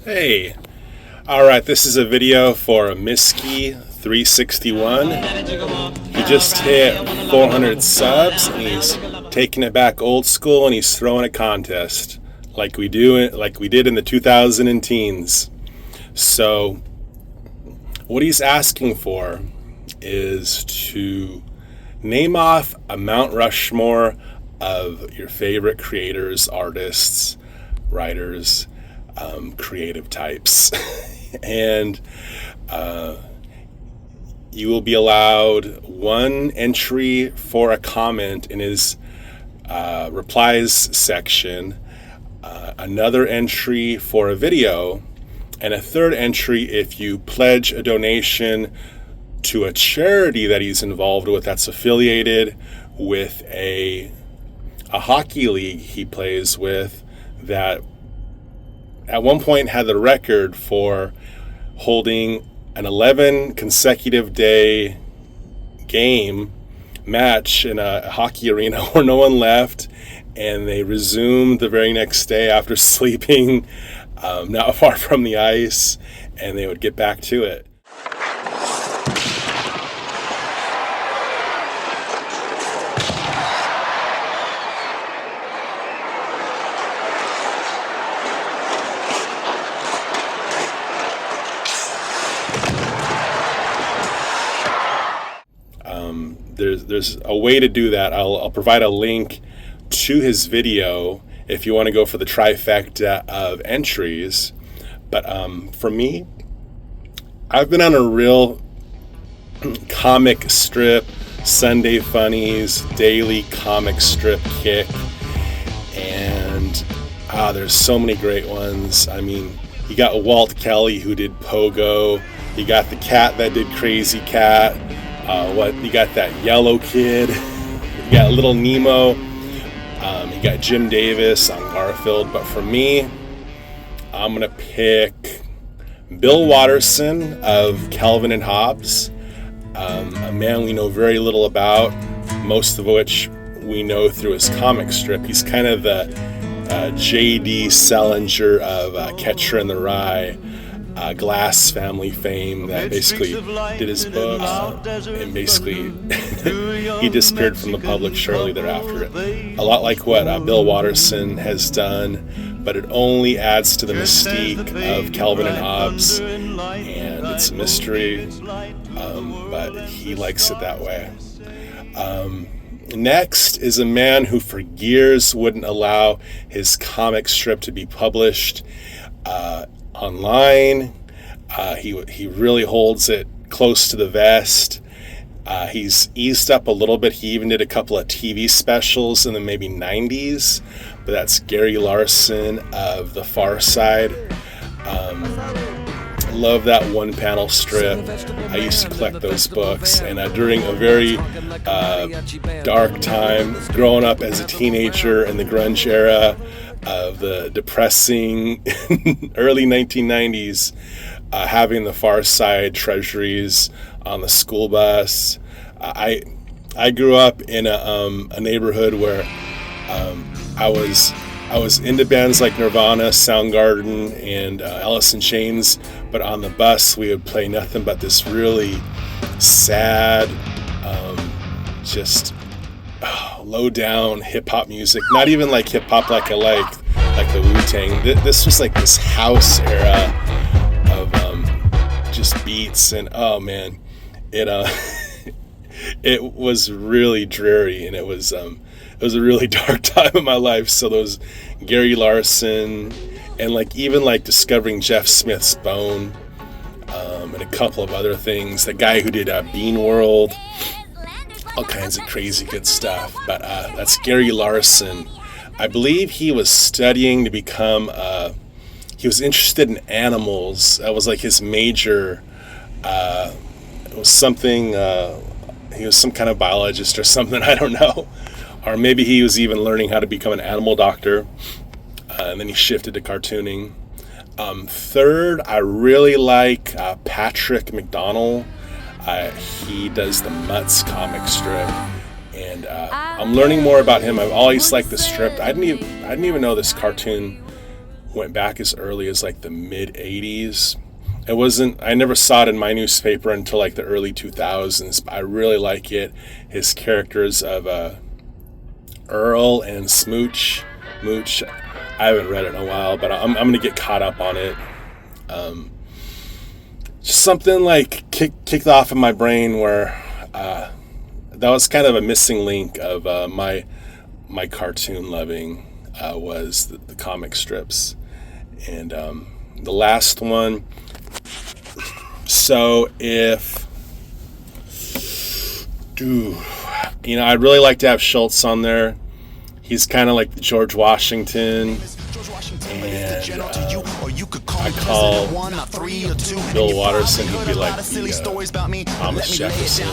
Hey, alright, this is a video for MSKI361. He just hit 400 subs and he's taking it back old school and he's throwing a contest like we did in the 2010s. So what he's asking for is to name off a Mount Rushmore of your favorite creators, artists, writers, creative types. And you will be allowed one entry for a comment in his replies section, another entry for a video, and a third entry if you pledge a donation to a charity that he's involved with that's affiliated with a hockey league he plays with that at one point had the record for holding an 11 consecutive day game match in a hockey arena where no one left, and they resumed the very next day after sleeping not far from the ice, and they would get back to it. There's a way to do that. I'll provide a link to his video if you want to go for the trifecta of entries. But for me, I've been on a real comic strip, Sunday funnies, daily comic strip kick, and there's so many great ones. I mean, you got Walt Kelly who did Pogo, you got the cat that did Crazy Cat, you got that yellow kid, you got Little Nemo, you got Jim Davis on Garfield. But for me, I'm gonna pick Bill Watterson of Calvin and Hobbes, a man we know very little about, most of which we know through his comic strip. He's kind of the J.D. Salinger of Catcher in the Rye, Glass family fame, that basically did his books and basically he disappeared from the public shortly thereafter. A lot like what Bill Watterson has done, but it only adds to the mystique of Calvin and Hobbes, and it's a mystery, but he likes it that way. Next is a man who for years wouldn't allow his comic strip to be published online. He really holds it close to the vest. He's eased up a little bit. He even did a couple of TV specials in the maybe 90s, but that's Gary Larson of The Far Side. Love that one panel strip. I used to collect those books, and during a very dark time growing up as a teenager in the grunge era of the depressing early 1990s, having the Far Side treasuries on the school bus. I grew up in a neighborhood where I was into bands like Nirvana, Soundgarden, and Alice in Chains, but on the bus we would play nothing but this really sad, just low down hip hop music. Not even like hip hop like I like the Wu-Tang. This was like this house era of just beats, and oh man, it was really dreary, and it was a really dark time in my life. So those Gary Larson, and even discovering Jeff Smith's Bone, and a couple of other things. The guy who did Bean World, all kinds of crazy good stuff. But that's Gary Larson. I believe he was studying to become. He was interested in animals. That was like his major. It was something. He was some kind of biologist or something. I don't know. Or maybe he was even learning how to become an animal doctor, and then he shifted to cartooning. Third, I really like Patrick McDonnell. He does the Mutts comic strip, and I'm learning more about him. I've always liked the strip. I didn't even know this cartoon went back as early as like the mid 80s. I never saw it in my newspaper until like the early 2000s, but I really like it. His characters of Earl and Mooch. I haven't read it in a while, but I'm going to get caught up on it. Just something like kicked off in my brain where that was kind of a missing link of my cartoon loving was the comic strips. And the last one, so I'd really like to have Schultz on there. He's kind of like the George Washington, and I call Bill Watterson, he'd be like the Thomas Jefferson.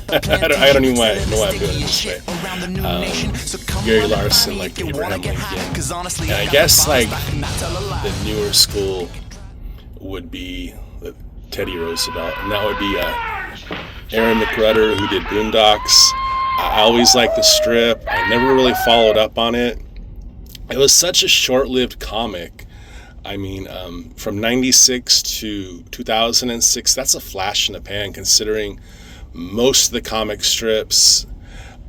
I don't even know why I'm doing it this way. Gary Larson, like Abraham Lincoln. And I guess like the newer school would be Teddy Roosevelt, and that would be Aaron McRudder, who did Boondocks. I always liked the strip. I never really followed up on it. It was such a short-lived comic. I mean, from 96 to 2006, that's a flash in the pan, considering most of the comic strips,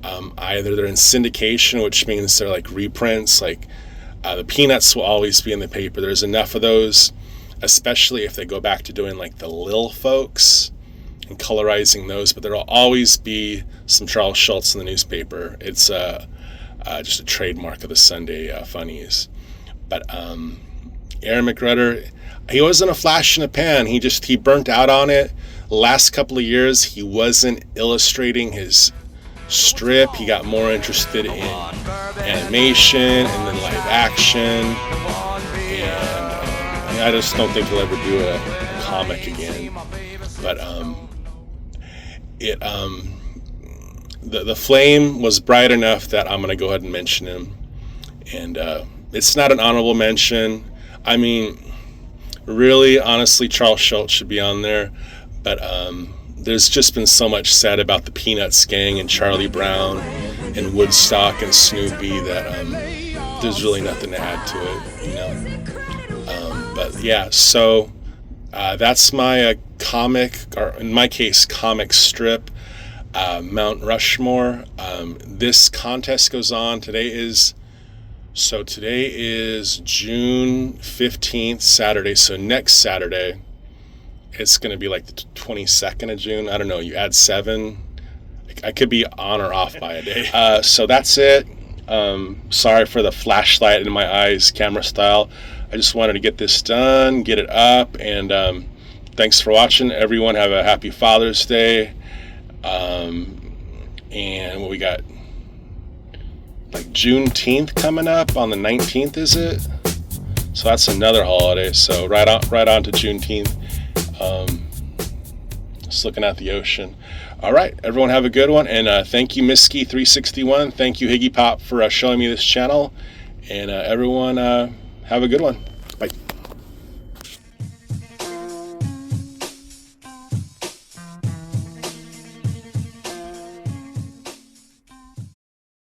either they're in syndication, which means they're like reprints, like the Peanuts will always be in the paper. There's enough of those, especially if they go back to doing like the Lil folks and colorizing those, but there'll always be some Charles Schultz in the newspaper. It's just a trademark of the Sunday funnies. But Aaron McRudder, he wasn't a flash in the pan. He burnt out on it. Last couple of years, he wasn't illustrating his strip. He got more interested in animation and then live action. And I just don't think he'll ever do a comic again. But the flame was bright enough that I'm going to go ahead and mention him. And it's not an honorable mention. I mean, really, honestly, Charles Schultz should be on there. But there's just been so much said about the Peanuts gang and Charlie Brown and Woodstock and Snoopy that there's really nothing to add to it, But yeah, so that's my comic, or in my case, comic strip, Mount Rushmore. This contest goes on. Today is June 15th, Saturday. So next Saturday, it's going to be like the 22nd of June. I don't know. You add 7. I could be on or off by a day. So that's it. Sorry for the flashlight in my eyes, camera style. I just wanted to get this done, get it up, and thanks for watching. Everyone have a happy Father's Day. And what we got, like Juneteenth coming up on the 19th, is it? So that's another holiday. So right on to Juneteenth. Just looking at the ocean. All right, everyone have a good one, and thank you MSKI361. Thank you Higgy Pop for showing me this channel, and everyone have a good one.